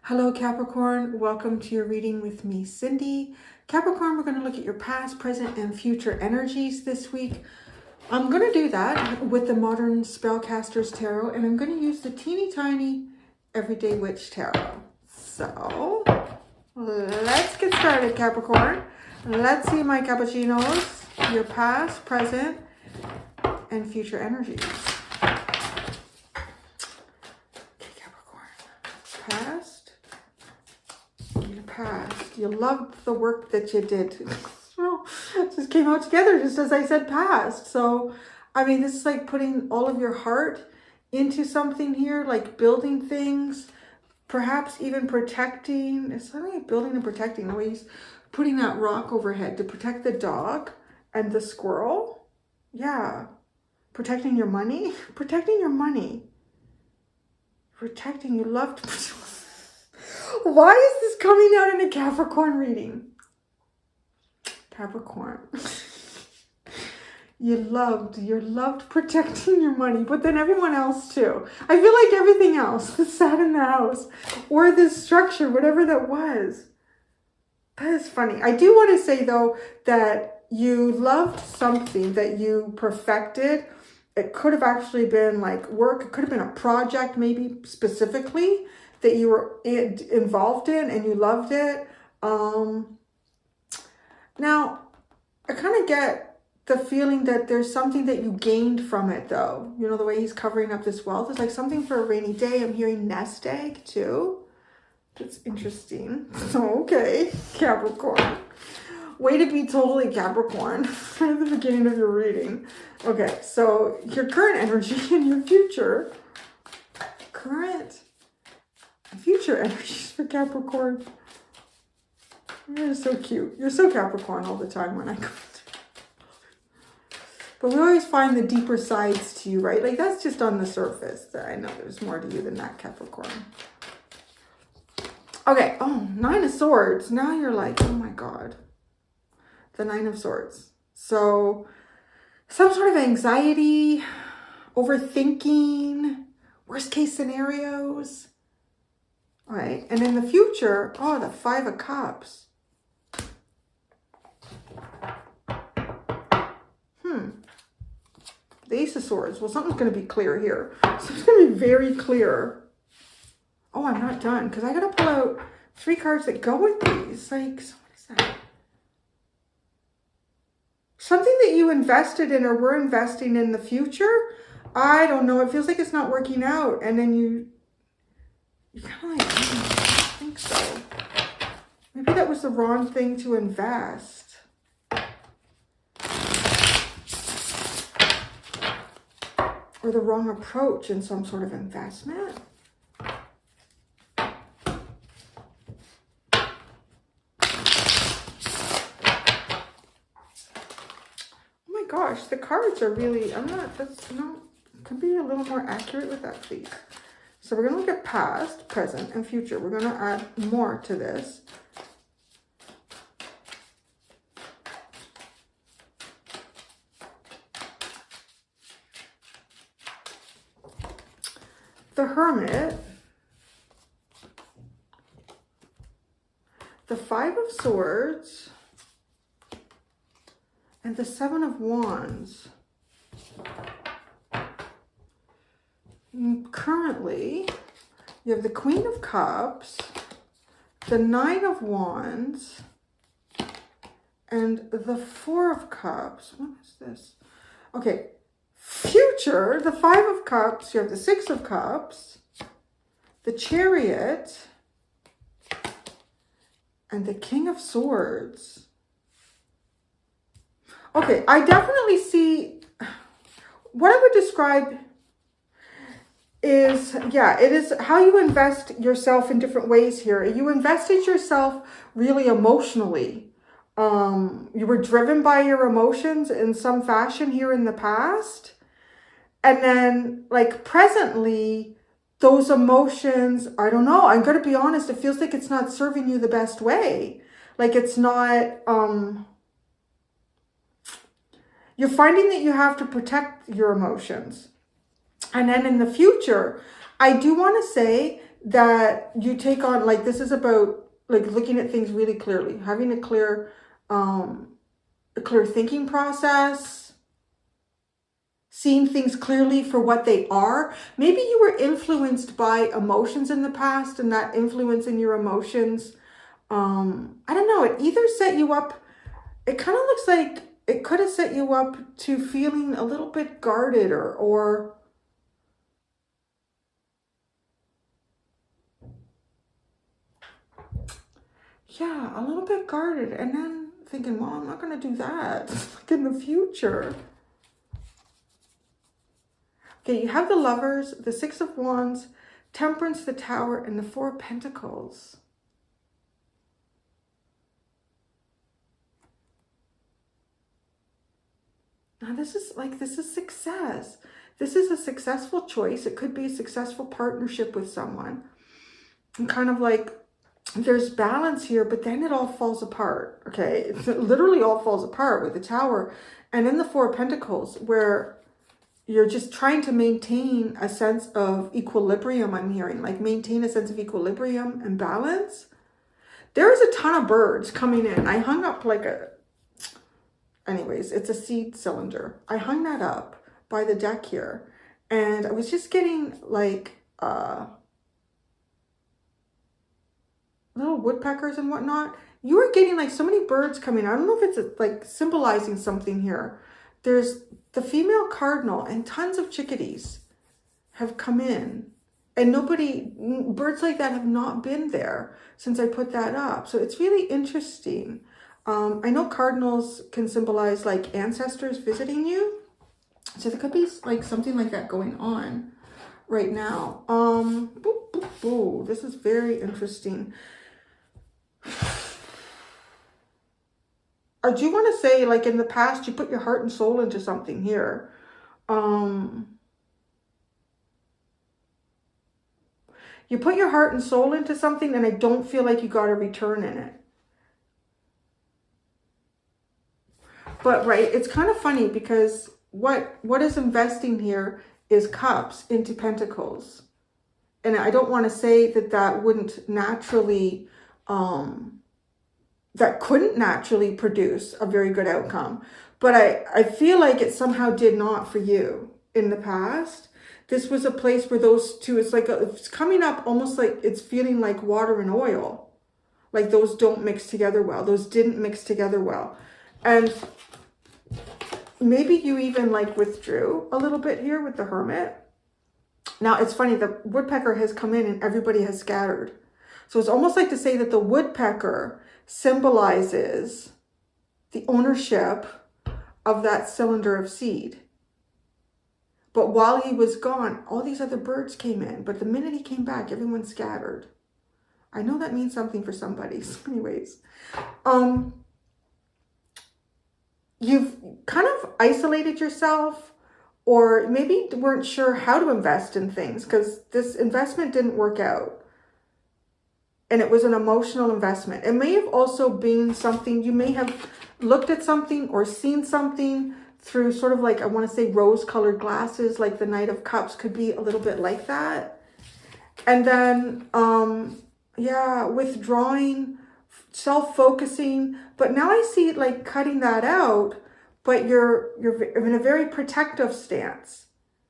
Hello Capricorn, welcome to your reading with me, Cindy. Capricorn, we're going to look at your past, present, and future energies this week. I'm going to do that with the Modern Spellcasters Tarot, and I'm going to use the teeny tiny Everyday Witch Tarot. So, let's get started, Capricorn. Let's see, my cappuccinos, your past, present, and future energies. Okay, Capricorn. Past. You loved the work that you did. Well, it just came out together just as I said past. So, I mean, this is like putting all of your heart into something here, like building things, perhaps even protecting. It's not like building and protecting. The way he's putting that rock overhead to protect the dog and the squirrel. Yeah. Protecting your money. Protecting your money. Protecting. You loved... Why is this coming out in a Capricorn reading? Capricorn. You loved protecting your money, but then everyone else too. I feel like everything else that sat in the house or this structure, whatever that was. That is funny. I do want to say though that you loved something that you perfected. It could have actually been like work. It could have been a project maybe specifically that you were involved in and you loved it. Now, I kind of get the feeling that there's something that you gained from it though. You know, the way he's covering up this wealth. It's like something for a rainy day. I'm hearing nest egg too. That's interesting. Okay, Capricorn. Way to be totally Capricorn at the beginning of your reading. Okay, so your current energy and your future. Current future energies for Capricorn. You're so cute. You're so Capricorn all the time when I come through. But we always find the deeper sides to you, right? Like that's just on the surface. I know there's more to you than that, Capricorn. Okay. Oh, 9 of Swords. Now you're like, oh my God. The 9 of Swords. So some sort of anxiety, overthinking, worst case scenarios. All right, and in the future, oh, the 5 of Cups. The Ace of Swords. Well, something's going to be clear here. Something's going to be very clear. Oh, I'm not done because I got to pull out 3 cards that go with these. Like, so what is that? Something that you invested in or were investing in the future. I don't know. It feels like it's not working out. And then you kind of like, I think so. Maybe that was the wrong thing to invest. Or the wrong approach in some sort of investment. Oh my gosh, the cards are really, could be a little more accurate with that, please. So we're going to look at past, present, and future. We're going to add more to this. The Hermit, the 5 of Swords, and the 7 of Wands. Currently, you have the Queen of Cups, the 9 of Wands, and the 4 of Cups. What is this? Okay. Future, the 5 of Cups, you have the 6 of Cups, the Chariot, and the King of Swords. Okay, I definitely see what I would describe is, yeah, it is how you invest yourself in different ways here. You invested yourself really emotionally. You were driven by your emotions in some fashion here in the past. And then, like, presently, those emotions, I don't know, I'm going to be honest, it feels like it's not serving you the best way. Like, it's not, You're finding that you have to protect your emotions. And then in the future, I do want to say that you take on, like, this is about like looking at things really clearly, having a clear thinking process, seeing things clearly for what they are. Maybe you were influenced by emotions in the past, and that influence in your emotions, I don't know, it either set you up, it kind of looks like it could have set you up to feeling a little bit guarded or yeah, a little bit guarded, and then thinking, well, I'm not going to do that like in the future. Okay, you have the Lovers, the Six of Wands, Temperance, the Tower, and the Four of Pentacles. Now this is success. This is a successful choice. It could be a successful partnership with someone. And kind of like there's balance here, but then it all falls apart. Okay, it literally all falls apart with the Tower. And then the Four of Pentacles, where you're just trying to maintain a sense of equilibrium, I'm hearing. Like maintain a sense of equilibrium and balance. There is a ton of birds coming in. I hung up like a... Anyways, it's a seed cylinder. I hung that up by the deck here. And I was just getting like little woodpeckers and whatnot. You are getting like so many birds coming. I don't know if it's like symbolizing something here. There's the female cardinal and tons of chickadees have come in. And birds like that have not been there since I put that up. So it's really interesting. I know cardinals can symbolize like ancestors visiting you. So there could be like something like that going on right now. This is very interesting. I do want to say, like in the past, you put your heart and soul into something here. You put your heart and soul into something, and I don't feel like you got a return in it. But right, it's kind of funny because what is investing here is cups into pentacles. And I don't want to say that that wouldn't naturally, that couldn't naturally produce a very good outcome. But I feel like it somehow did not for you in the past. This was a place where those two, it's coming up almost like it's feeling like water and oil. Like those don't mix together well. Those didn't mix together well. And maybe you even like withdrew a little bit here with the Hermit. Now it's funny, the woodpecker has come in and everybody has scattered. So it's almost like to say that the woodpecker symbolizes the ownership of that cylinder of seed. But while he was gone, all these other birds came in. But the minute he came back, everyone scattered. I know that means something for somebody. So anyways, you've kind of isolated yourself, or maybe weren't sure how to invest in things because this investment didn't work out. And it was an emotional investment. It may have also been something, you may have looked at something or seen something through sort of like, I want to say rose-colored glasses, like the Knight of Cups could be a little bit like that. And then, yeah, withdrawing, self-focusing. But now I see it like cutting that out, but you're in a very protective stance.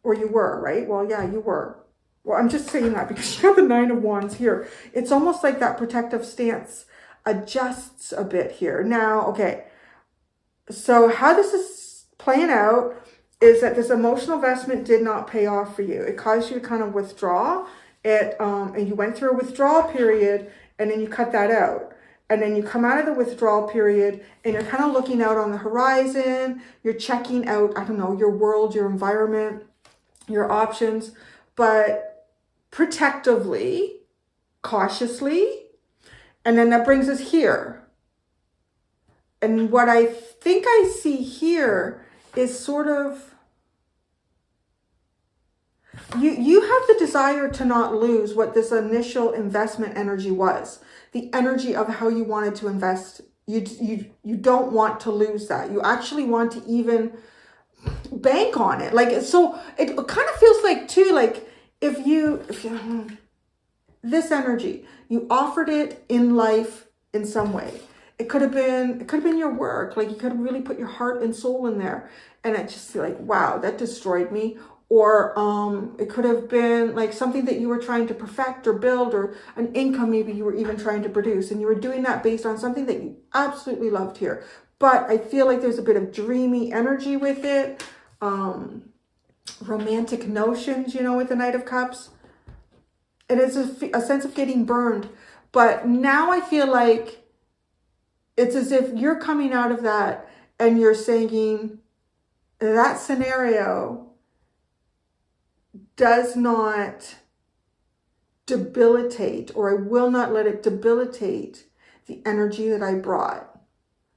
Or you were, right? Well, yeah, you were. Well, I'm just saying that because you have the Nine of Wands here. It's almost like that protective stance adjusts a bit here. Now, okay, so how this is playing out is that this emotional investment did not pay off for you. It caused you to kind of withdraw it, and you went through a withdrawal period, and then you cut that out. And then you come out of the withdrawal period, and you're kind of looking out on the horizon. You're checking out, I don't know, your world, your environment, your options, but protectively, cautiously. And then that brings us here. And what I think I see here is sort of, you have the desire to not lose what this initial investment energy was. The energy of how you wanted to invest You don't want to lose that. You actually want to even bank on it. Like, so it kind of feels like too, like if you this energy, you offered it in life in some way. It could have been your work. Like, you could have really put your heart and soul in there, and it just like, wow, that destroyed me. Or it could have been like something that you were trying to perfect or build, or an income maybe you were even trying to produce, and you were doing that based on something that you absolutely loved here. But I feel like there's a bit of dreamy energy with it, romantic notions, you know, with the Knight of Cups. It is a sense of getting burned. But now I feel like it's as if you're coming out of that and you're saying that scenario does not debilitate, or I will not let it debilitate the energy that I brought.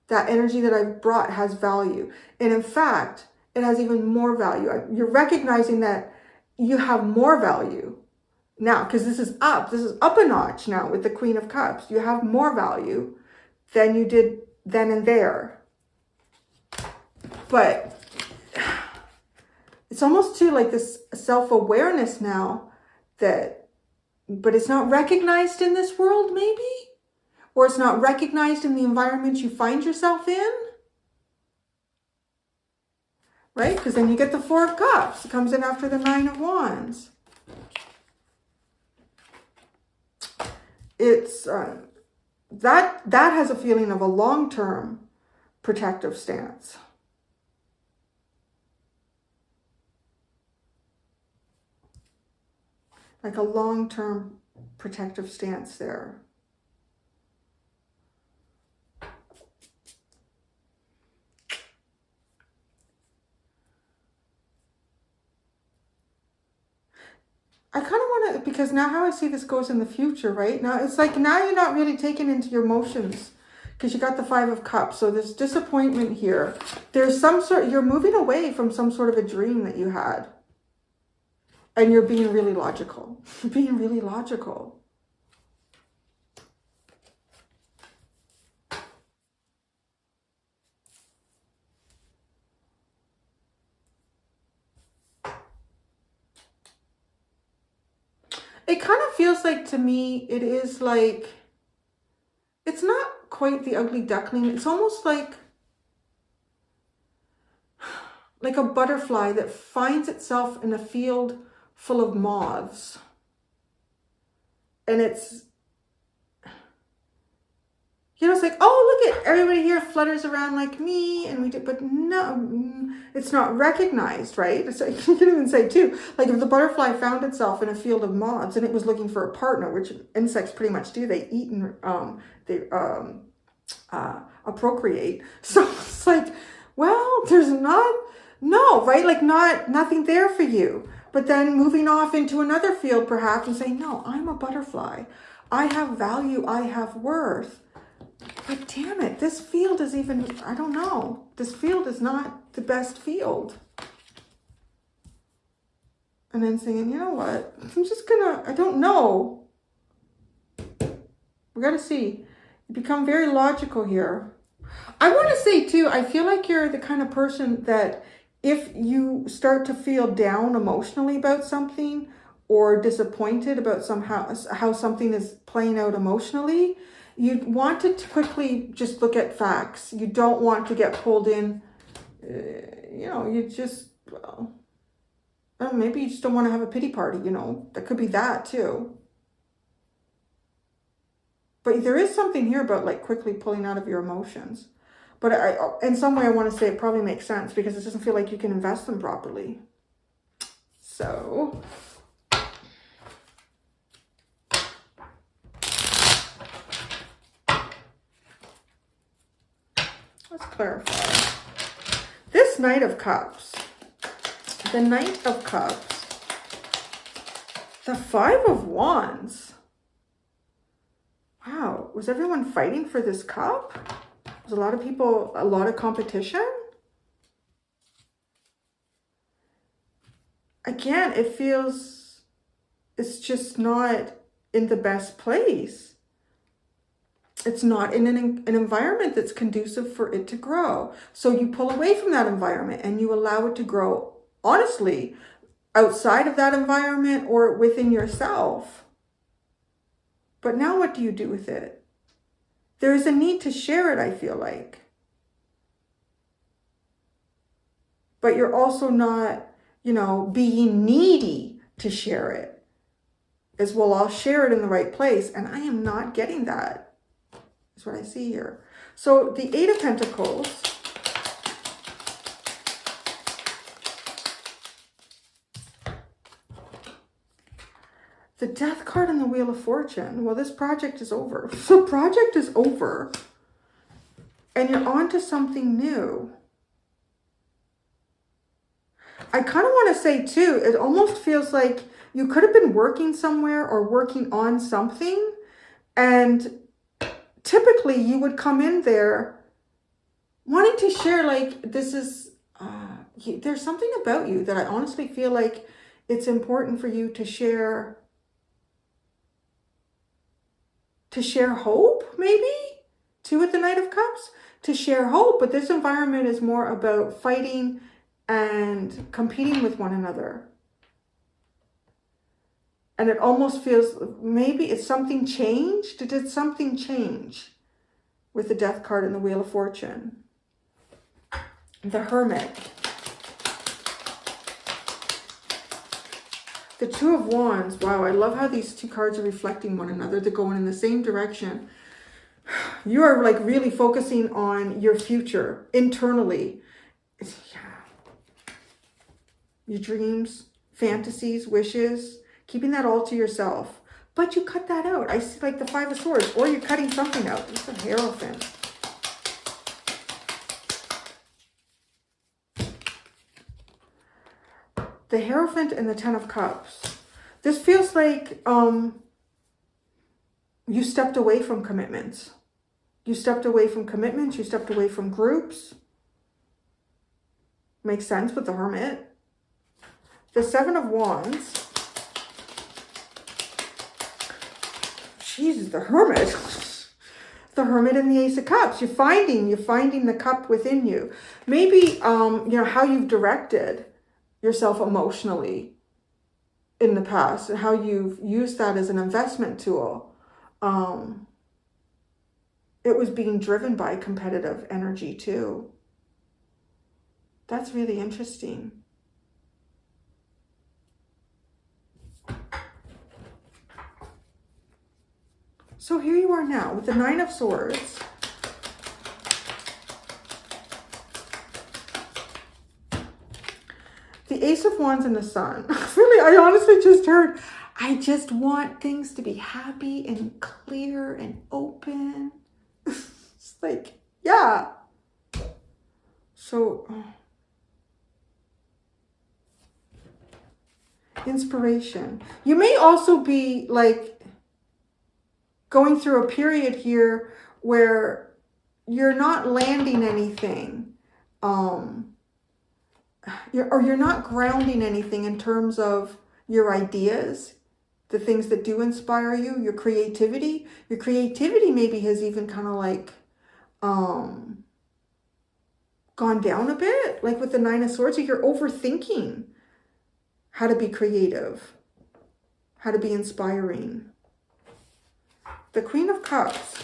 That energy that I've brought has value. And in fact, it has even more value. You're recognizing that you have more value now, because this is up a notch now with the Queen of Cups. You have more value than you did then and there. But it's almost too like this self-awareness now but it's not recognized in this world maybe, or it's not recognized in the environment you find yourself in, right? Because then you get the Four of Cups. It comes in after the Nine of Wands. It's that has a feeling of a long-term protective stance. Like a long-term protective stance there. I kind of want to, because now how I see this goes in the future, right? Now it's like, now you're not really taken into your emotions because you got the Five of Cups. So there's disappointment here. There's some sort, you're moving away from some sort of a dream that you had. And you're being really logical. You're being really logical. It kind of feels like, to me, it is like, it's not quite the ugly duckling. It's almost like a butterfly that finds itself in a field full of moths. And it's, you know, it's like, oh, look at everybody here flutters around like me, and we do, but no, it's not recognized, right? It's like, you can even say too, like if the butterfly found itself in a field of moths and it was looking for a partner, which insects pretty much do, they eat and procreate. So it's like, well, there's right? Like nothing there for you. But then moving off into another field perhaps and saying, no, I'm a butterfly. I have value. I have worth. But damn it, this field is even, I don't know. This field is not the best field. And then saying, you know what? I'm just gonna, I don't know. We gotta see. You become very logical here. I want to say too, I feel like you're the kind of person that if you start to feel down emotionally about something, or disappointed about how something is playing out emotionally, you want to quickly just look at facts. You don't want to get pulled in, you know, you just, well, maybe you just don't want to have a pity party, you know, that could be that too. But there is something here about like quickly pulling out of your emotions. But in some way I want to say it probably makes sense because it doesn't feel like you can invest them properly. So let's clarify. This Knight of Cups, the Knight of Cups, the Five of Wands. Wow, was everyone fighting for this cup? Was a lot of people, a lot of competition? Again, it feels it's just not in the best place. It's not in an environment that's conducive for it to grow. So you pull away from that environment and you allow it to grow, honestly, outside of that environment or within yourself. But now what do you do with it? There is a need to share it, I feel like. But you're also not, being needy to share it. As well, I'll share it in the right place. And I am not getting that. That's what I see here. So the Eight of Pentacles. The Death card and the Wheel of Fortune. Well, this project is over. The project is over. And you're on to something new. I kind of want to say, too, it almost feels like you could have been working somewhere or working on something. And typically you would come in there wanting to share, like, this is, there's something about you that I honestly feel like it's important for you to share. To share hope, maybe? Two with the Knight of Cups. To share hope, but this environment is more about fighting and competing with one another. And it almost feels, maybe it's something changed. Did something change with the Death card and the Wheel of Fortune? The Hermit. The Two of Wands. Wow, I love how these two cards are reflecting one another. They're going in the same direction. You are like really focusing on your future internally. Your dreams, fantasies, wishes, keeping that all to yourself. But you cut that out. I see like the Five of Swords, or you're cutting something out. It's a Hierophant. The Hierophant and the Ten of Cups. This feels like you stepped away from commitments. You stepped away from commitments. You stepped away from groups. Makes sense with the Hermit. The Seven of Wands. Jesus, the Hermit. The Hermit and the Ace of Cups. You're finding the cup within you. Maybe, how you've directed yourself emotionally in the past and how you've used that as an investment tool. It was being driven by competitive energy too. That's really interesting. So here you are now with the Nine of Swords. The Ace of Wands and the Sun. Really, I honestly just heard, I just want things to be happy and clear and open. It's like, yeah. So, inspiration. You may also be like going through a period here where you're not landing anything. You're not grounding anything in terms of your ideas, the things that do inspire you, your creativity. Your creativity maybe has even kind of like gone down a bit, like with the Nine of Swords. You're overthinking how to be creative, how to be inspiring. The Queen of Cups.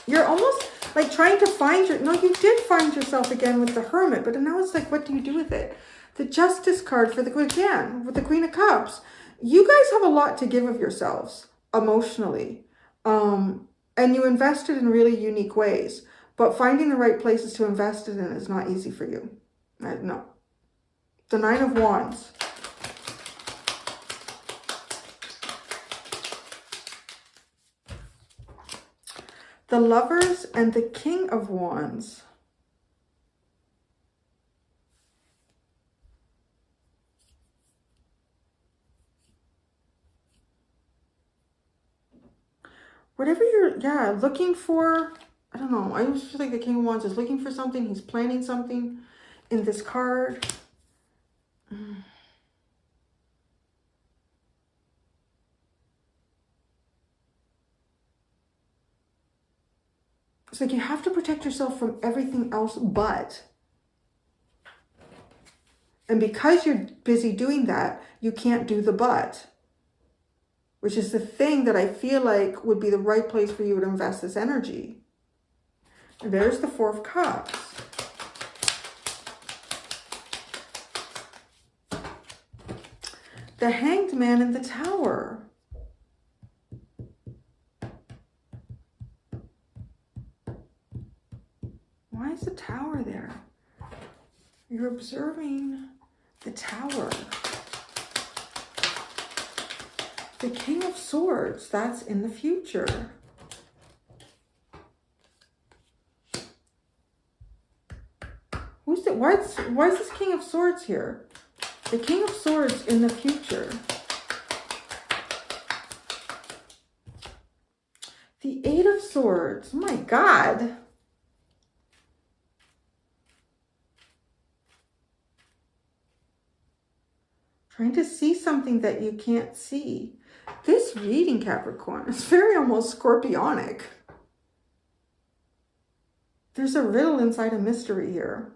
You're almost like trying to find you did find yourself again with the Hermit, but now it's like, what do you do with it? The Justice card for again, with the Queen of Cups. You guys have a lot to give of yourselves emotionally. And you invested in really unique ways, but finding the right places to invest it in is not easy for you. No. The Nine of Wands. The Lovers and the King of Wands. Whatever you're, looking for, I don't know. I just feel like the King of Wands is looking for something. He's planning something in this card. It's like you have to protect yourself from everything else but. And because you're busy doing that, you can't do the but, which is the thing that I feel like would be the right place for you to invest this energy. And there's the Four of Cups. The Hanged Man in the Tower. Why is the Tower there? You're observing the Tower. The King of Swords, that's in the future. Who's the, why is this King of Swords here? The King of Swords in the future. The Eight of Swords. Oh my God. Trying to see something that you can't see. This reading, Capricorn, is very almost scorpionic. There's a riddle inside a mystery here.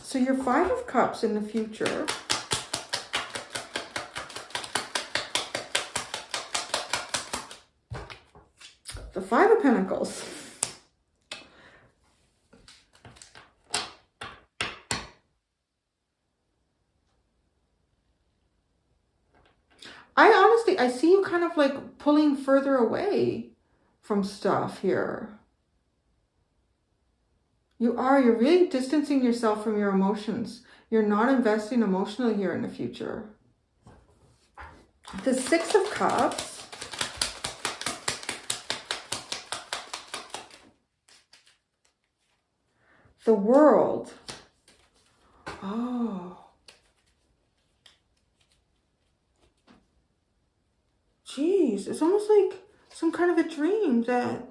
So your Five of Cups in the future. The Five of Pentacles. I see you kind of like pulling further away from stuff here. You're really distancing yourself from your emotions. You're not investing emotionally here in the future. The Six of Cups. The World. Oh. Jeez, it's almost like some kind of a dream that,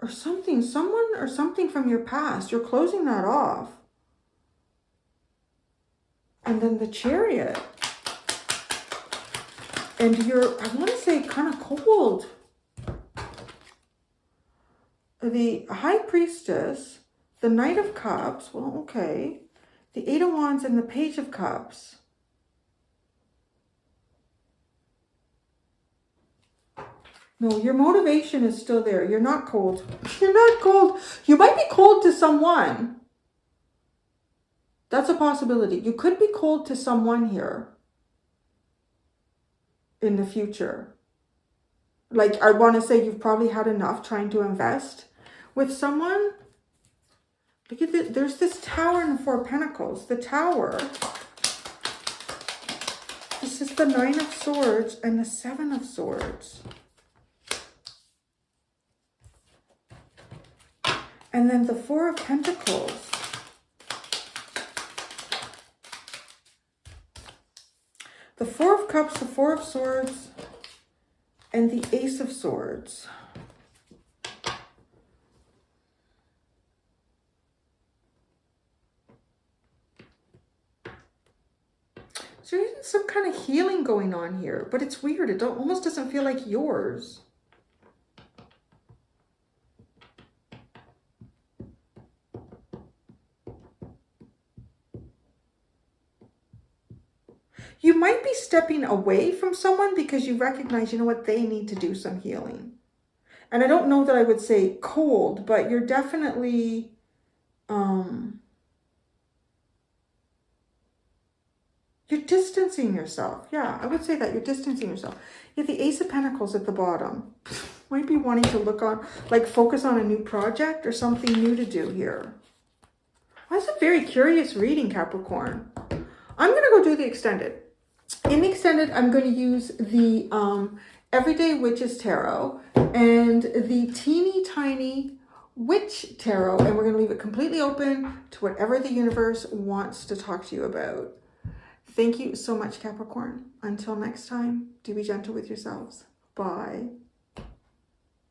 or something, someone or something from your past. You're closing that off. And then the Chariot. And you're, I want to say, kind of cold. The High Priestess, the Knight of Cups, well, okay. The Eight of Wands and the Page of Cups. No, your motivation is still there. You're not cold. You're not cold. You might be cold to someone. That's a possibility. You could be cold to someone here in the future. Like, I want to say you've probably had enough trying to invest with someone. Look at this. There's this Tower and the Four of Pentacles. The Tower. This is the Nine of Swords and the Seven of Swords. And then the Four of Pentacles. The Four of Cups, the Four of Swords, and the Ace of Swords. So there's some kind of healing going on here, but it's weird. It almost doesn't feel like yours. You might be stepping away from someone because you recognize, you know what, they need to do some healing. And I don't know that I would say cold, but you're definitely, you're distancing yourself. Yeah, I would say that you're distancing yourself. You have the Ace of Pentacles at the bottom. Might be wanting to look on, like focus on a new project or something new to do here. That's a very curious reading, Capricorn. I'm going to go do the extended. In the extended, I'm going to use the Everyday Witches Tarot and the Teeny Tiny Witch Tarot. And we're going to leave it completely open to whatever the universe wants to talk to you about. Thank you so much, Capricorn. Until next time, do be gentle with yourselves. Bye.